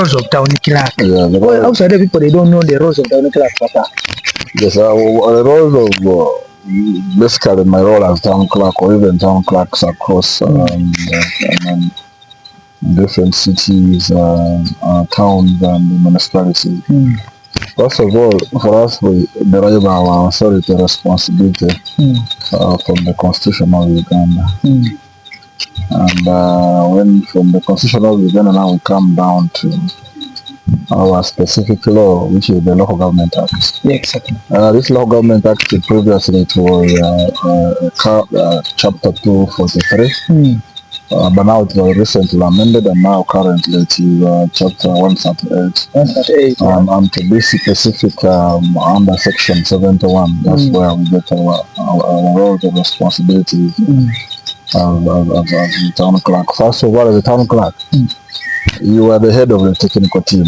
roles of town clerk. Yeah, Well, outside people, they don't know the roles of town clerk, Papa. Yes, the roles of basically my role as town clerk or even town clerks across different cities, towns and municipalities. First of all, for us, we derive our authority responsibility from the Constitution of Uganda. And when from the Constitution of Uganda now we come down to our specific law, which is the Local Government Act. Yeah, exactly. This Local Government Act previously it was Chapter 243. But now it was recently amended, and now currently it is Chapter 138. 138. And to be specific, under Section 71, that's where we get our roles and responsibilities as the town clerk. First of all, as a town clerk, you are the head of the technical team of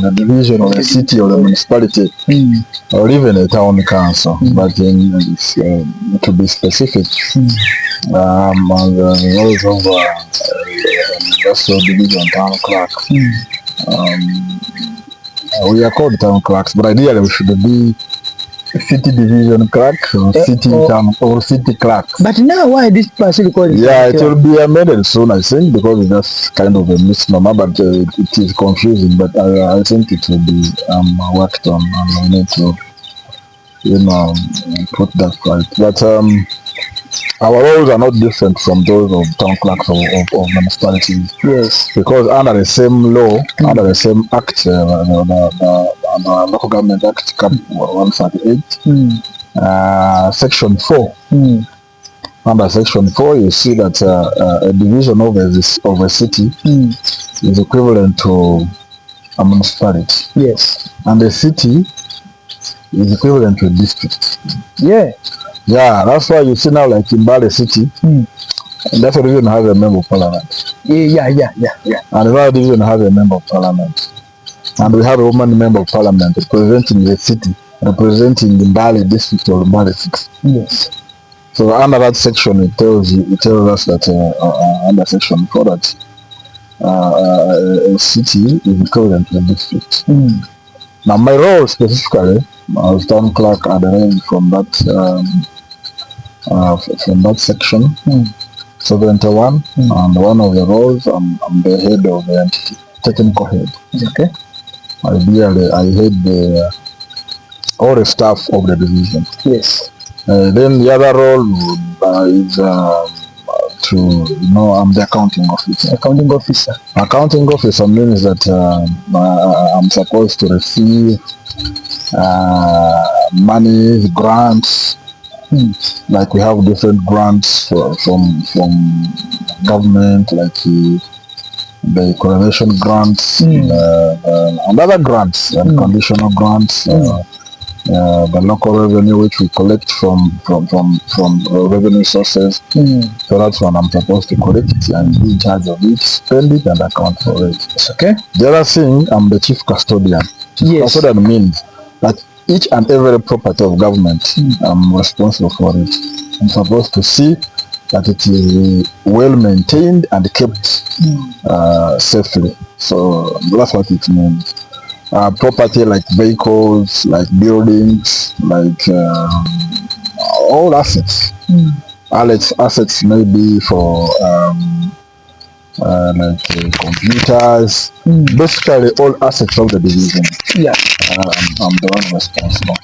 the division of the city or the municipality or even a town council. But to be specific, the roles of industrial division town clerk, we are called town clerks, but ideally we should be city division clerk or city town or city clerk. But now why this person called it? Yeah, it will be amended soon, I think, because that's kind of a misnomer, but it is confusing. But I think it will be worked on, and we need to, put that right. But our roles are not different from those of town clerks of municipalities. Yes. Because under the same law, under the same act, the Local Government Act 138, Section 4. Under Section 4, you see that a division of a city is equivalent to a municipality. Yes. And a city is equivalent to a district. Yeah. Yeah, that's why you see now, like in Bali City, and that's why we even have a member of parliament. Yeah. And why we even have a member of parliament. And we have a woman member of parliament representing the city, representing the Bali district or Bali 6. Yes. So under that section, it tells us that under Section 4 that a city is equivalent to a district. Now my role specifically as town clerk are derived from that section 71, and one of the roles I'm the head of the entity, technical head. Okay. Ideally, I head all the staff of the division. Yes. Then the other role is I'm the accounting officer. Accounting officer. Accounting officer means that I'm supposed to receive money, grants. Like we have different grants from government, like the correlation grants and other grants and conditional grants, the local revenue which we collect from revenue sources. So that's what I'm supposed to collect and be in charge of it, spend it and account for it. Okay. The other thing, I'm the chief custodian. Yes. Custodian means that each and every property of government, I'm responsible for it. I'm supposed to see that it is well maintained and kept safely. So that's what it means. Property like vehicles, like buildings, like all assets. Assets may be for like computers, basically all assets of the division. Yeah. I'm the one responsible.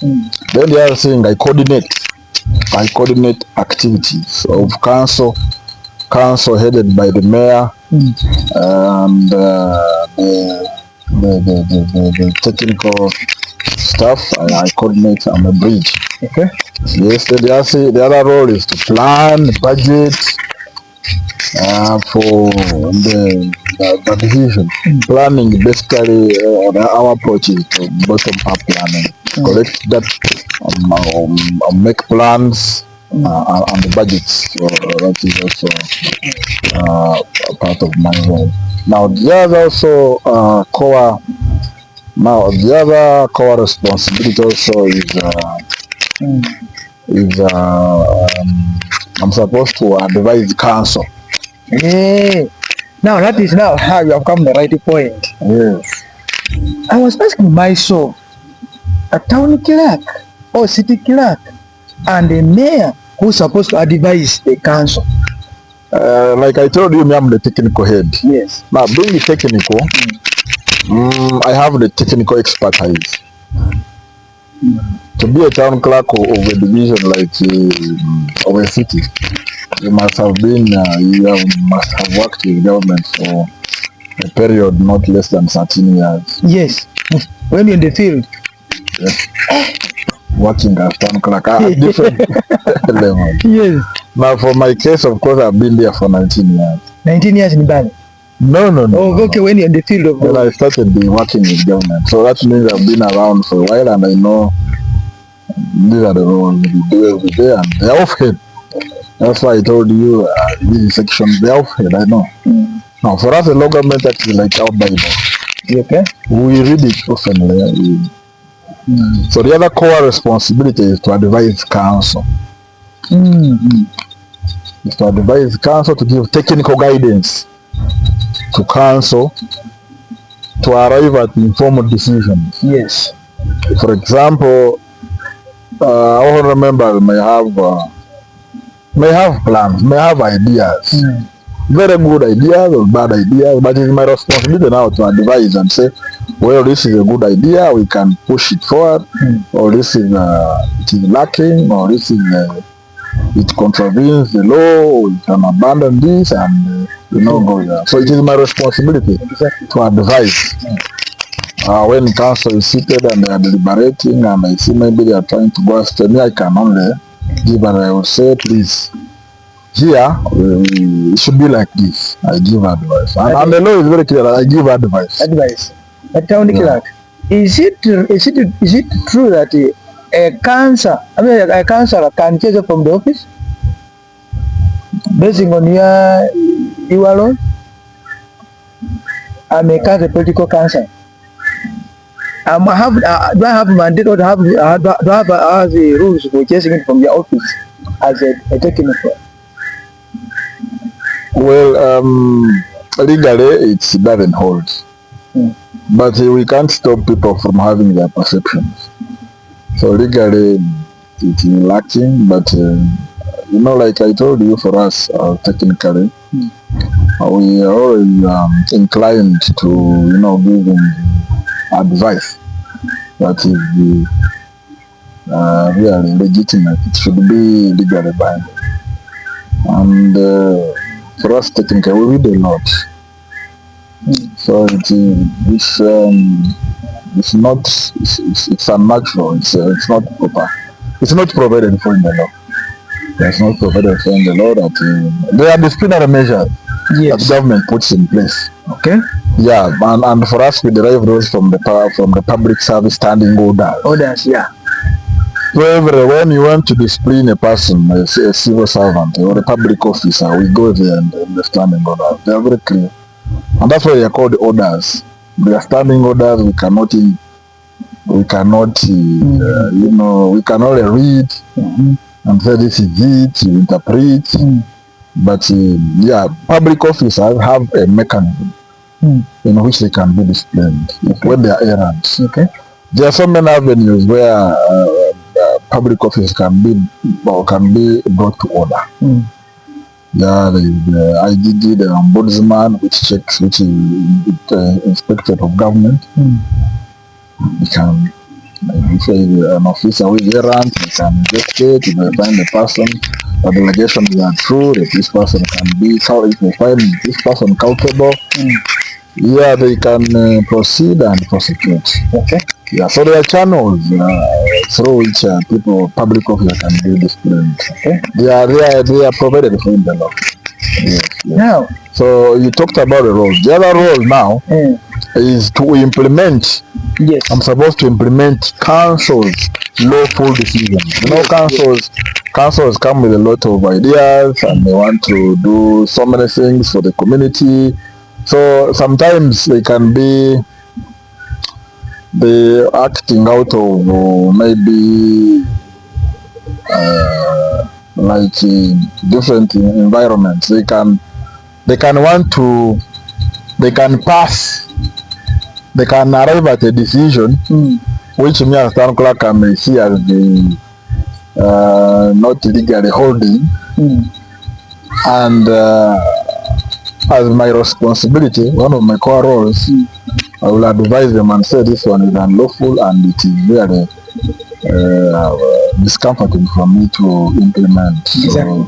Then the other thing, I coordinate activities of council headed by the mayor and the technical staff. I coordinate. I'm a bridge. Okay. Yes. The other role is to plan, budget for the division. Planning basically our approach is to bottom up planning. Collect that, make plans and the budgets. So that is also part of my role. Now the other core responsibility also is I'm supposed to advise council. Now that is now how you have come to the right point. Yes. I was asking myself, a town clerk or city clerk and a mayor who's supposed to advise the council. Like I told you, I'm the technical head. Yes. Now, being technical, I have the technical expertise. To be a town clerk of a division like of a city, you must have been, must have worked with government for a period not less than 13 years. Yes. When you're in the field. Yes. Working as town clerk at different levels. Yes. Now, for my case, of course, I've been there for 19 years. 19 years in Bali? No. Oh, okay, when you're in the field of... When I started working with government. So that means I've been around for a while and I know these are the roles we do every day and they're off-head. That's why I told you, these sections, they're off-head, I know. Now, for us, the law government act is like our Bible. Okay. We read it often. So the other core responsibility is to advise council. Is to advise council, to give technical guidance to council to arrive at informed decisions. Yes. For example, I remember may have plans, may have ideas. Very good ideas or bad ideas, but it's my responsibility now to advise and say, well, this is a good idea, we can push it forward, or this is it is lacking, or this is it contravenes the law, or we can abandon this and go there. So it is my responsibility to advise. When council is seated and they are deliberating and I see maybe they are trying to go astray me, I can only give and I will say, please, here it should be like this. I give advice. And the law is very clear. I give advice. Advice. A town clerk. Is it true that a councillor can change from the office based on your alone? I'm a political councillor. Do I have a mandate or do I have the rules for chasing it from the office as a technical? Well, legally it doesn't hold. But we can't stop people from having their perceptions. So legally it is lacking, but like I told you, for us technically, we are always inclined to giving advice that is really legitimate. It should be legally binding. And for us technically, we read a lot. So it's unnatural. It's not proper. It's not provided for in the law. It's not provided for in the law that there are disciplinary measures that government puts in place. Okay. Yeah, and for us we derive those from the public service standing orders. Orders, yeah. So when you want to discipline a person, a civil servant or a public officer, we go there and the standing orders. They are very clear. And that's why they are called orders. They are standing orders. We cannot we can only read and say this is it, you interpret. But public officers have a mechanism in which they can be disciplined when they are errant. Okay. There are so many avenues where public officers can be brought to order. There is the IGD, the ombudsman, which checks, which is inspector of government. You can, if an officer who is errant, they can investigate, if they find the person, the allegations are true, that this person can be, if they find this person culpable, they can proceed and prosecute. Okay. Yeah, so there are channels through which public officers can be disciplined. Okay. They are provided for in the law. Yes. Now, so you talked about the roles. The other role now is to implement. Yes. I'm supposed to implement council's lawful decisions. Councils come with a lot of ideas and they want to do so many things for the community. So sometimes they can be acting out of maybe like different environments. They can want to they can arrive at a decision which me as town clerk I may see as the not legally holding, and as my responsibility, one of my core roles, I will advise them and say this one is unlawful and it is really discomforting for me to implement. Exactly.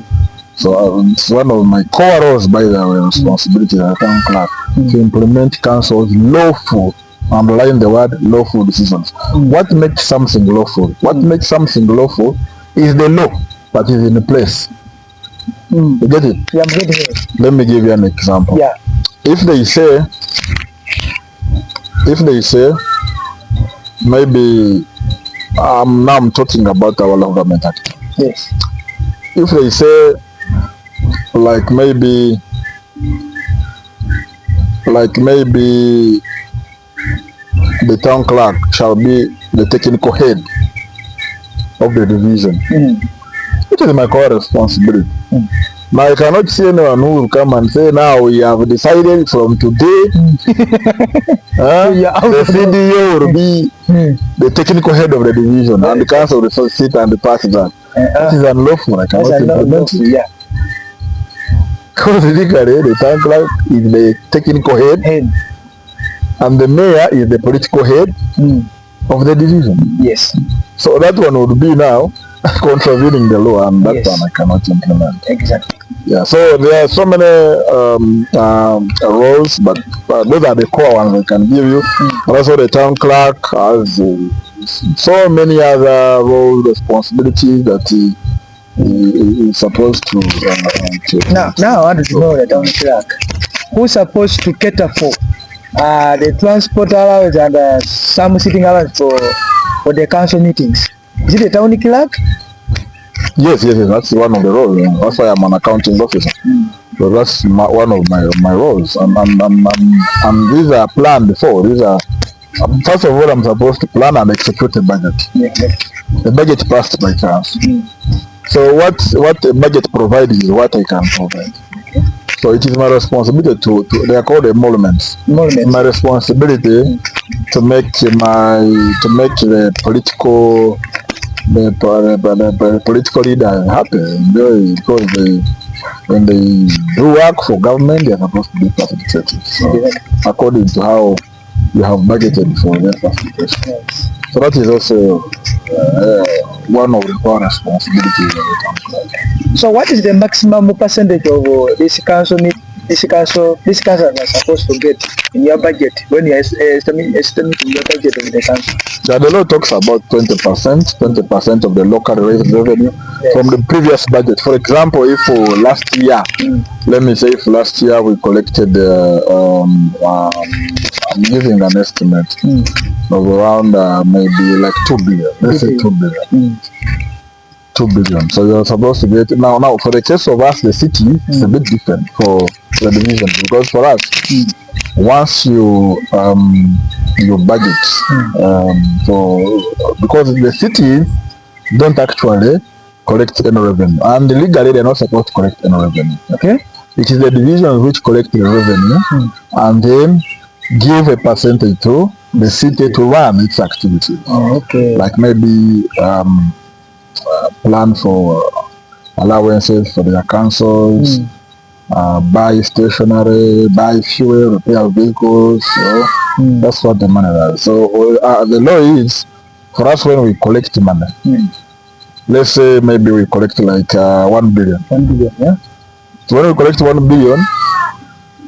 So it's one of my core roles, by the way, responsibility as a town clerk, to implement council's lawful, underline the word lawful decisions. What makes something lawful? What makes something lawful is the law that is in place. You get it? Yeah, I'm getting it. Let me give you an example. Yeah. If they say, maybe, now I'm talking about our local government act. Yes. If they say, like maybe the town clerk shall be the technical head of the division, it is my core responsibility. Now I cannot see anyone who will come and say, now we have decided from today the CDO will be the technical head of the division, and the council will sit and pass that. It is unlawful. I cannot implement it. Yeah. Because legally the town clerk is the technical head, and the mayor is the political head of the division. Yes. So that one would be now contravening the law, and that one I cannot implement. Exactly. Yeah. So there are so many roles, but those are the core ones I can give you. Also, the town clerk has so many other roles, responsibilities that he is supposed to. Now I want to know the town clerk who's supposed to cater for the transport allowance and some sitting allowance for the council meetings. Is it the town clerk? Yes, that's one of the roles. That's why I'm an accounting officer. So that's one of my roles. And these are planned before. These are, first of all, I'm supposed to plan and execute the budget. The budget passed by council. So what the budget provides is what I can provide. So it is my responsibility to they are called emoluments. My responsibility to make the political leader happy, because when they do work for government, they are supposed to be facilitated. So according to how you have budgeted for their facilitation. So that is also one of the core responsibilities of the council. So what is the maximum percentage of this council are supposed to get in your budget when you are estimating your budget of the council? Yeah, the law talks about 20% of the local revenue from the previous budget. For example, if for last year, let me say if last year we collected, I'm giving an estimate of around maybe like 2 billion. Let's say 2 billion. 2 billion. So you're supposed to get now for the case of us, the city, it's a bit different for the division, because for us, once you budget because the cities don't actually collect any revenue, and legally they're not supposed to collect any revenue. Okay, it is the divisions which collect the revenue and then give a percentage to the city to run its activities. Okay, like maybe plan for allowances for their councils, buy stationery, buy fuel, repair vehicles. So that's what the money does. So the law is for us when we collect money. Let's say maybe we collect like 1 billion. 1 billion, yeah. So when we collect 1 billion,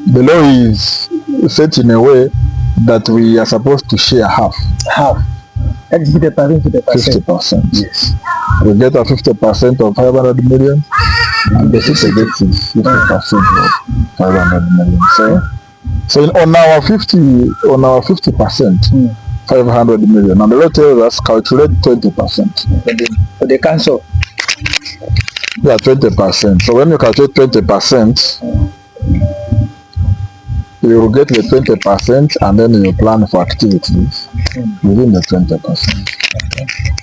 the law is set in a way that we are supposed to share half. That is 50%. Yes. We get a 50% of 500 million, and the city gets 50% of 500 million. So on our 50%, 500 million, and the law tells us calculate 20% for the council. Yeah, 20%. So when you calculate 20%, you will get the 20%, and then you plan for activities within the 20%.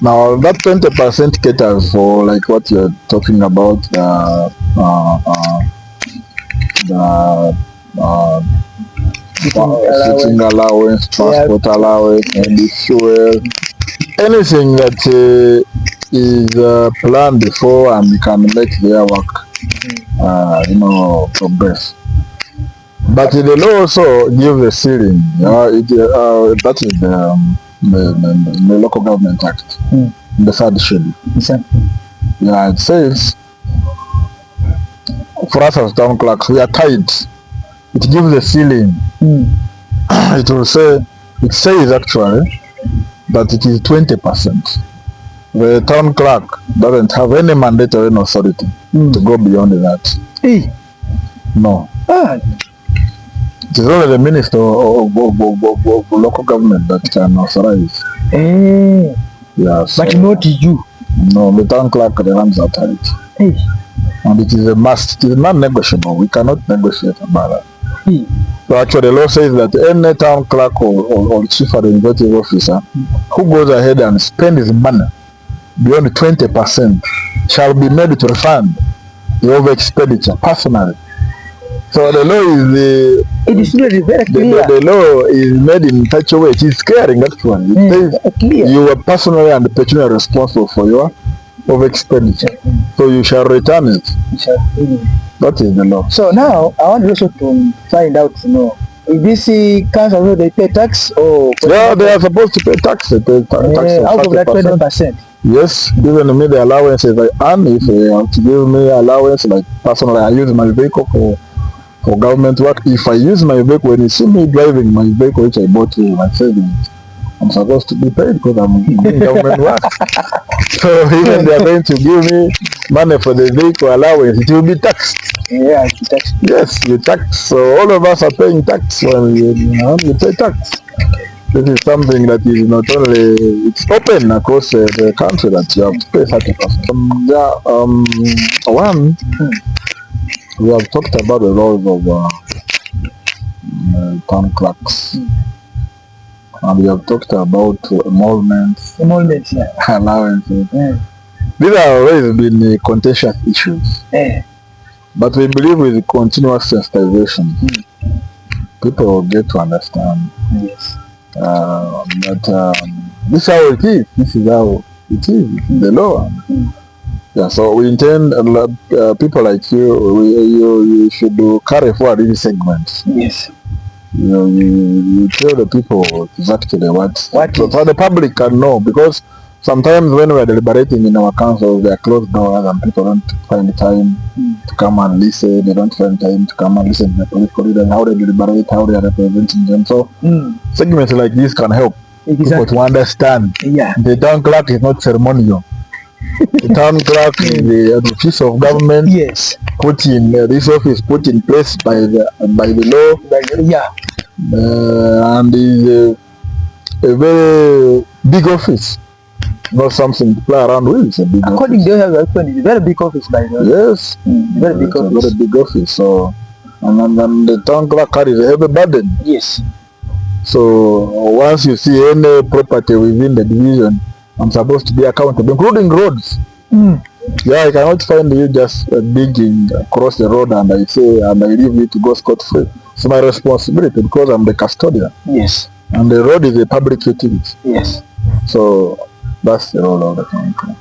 Now that 20% caters for like what you're talking about, sitting allowance, transport allowance, and fuel, anything that is planned before and can make their work, progress. But the law also gives a ceiling. That is the Local Government Act, the third schedule. Exactly. Yeah, it says, for us as town clerks, we are tied. It gives a ceiling. It will say, it says actually that it is 20%. The town clerk doesn't have any mandate or any authority to go beyond that. Hey. No. It is only the minister of local government that can authorize. Yeah, so, but not you. No, the town clerk runs authority. And it is a must. It is not negotiable. We cannot negotiate about that. So actually the law says that any town clerk or chief administrative officer who goes ahead and spends his money beyond 20% shall be made to refund the over expenditure personally. So the law is it is really very clear. The law is made in such a way, it is caring actually. It says clear. You are personally and personally responsible for your over expenditure. So you shall return it. That is the law. So now I want also to find out, if this council, they pay tax or? Yeah, they are supposed to pay tax. They pay tax out of that 20%. Yes, giving me the allowances I earn. If they have to give me allowance, like personally, I use my vehicle for government work. If I use my vehicle, when you see me driving my vehicle, which I bought with my savings, I'm supposed to be paid because I'm doing government work. So even they are going to give me money for the vehicle allowance, it will be taxed. Yeah, it's taxed. Yes, you tax. So all of us are paying tax when we pay tax. This is something that is not only, it's open across the country that you have to pay 30%. We have talked about the roles of town clerks. And we have talked about emoluments, allowances. These have always been contentious issues. But we believe with continuous sensitization, people will get to understand that this is how it is. This is how it is. It's the law. Yeah, so we intend people like you should carry forward these segments. Yes. You tell the people exactly what so the public can know, because sometimes when we are deliberating in our council, there are closed doors and people don't find time to come and listen. They don't find time to come and listen to the political leaders, how they deliberate, how they are representing them. So segments like this can help people to understand. The town clerk is not ceremonial. The town clerk is the office of government. Yes. Put in this office put in place by the law. And is a very big office. Not something to play around with. It's a big according office. to your husband, it's a very big office, by the way. Yes. Very big office. Very big office. So and the town clerk carries a heavy burden. Yes. So once you see any property within the division, I'm supposed to be accountable, including roads. Yeah, I cannot find you just digging across the road and I say and I leave you to go scot-free. It's my responsibility because I'm the custodian. Yes. And the road is a public utility. Yes. So that's the role of the town clerk.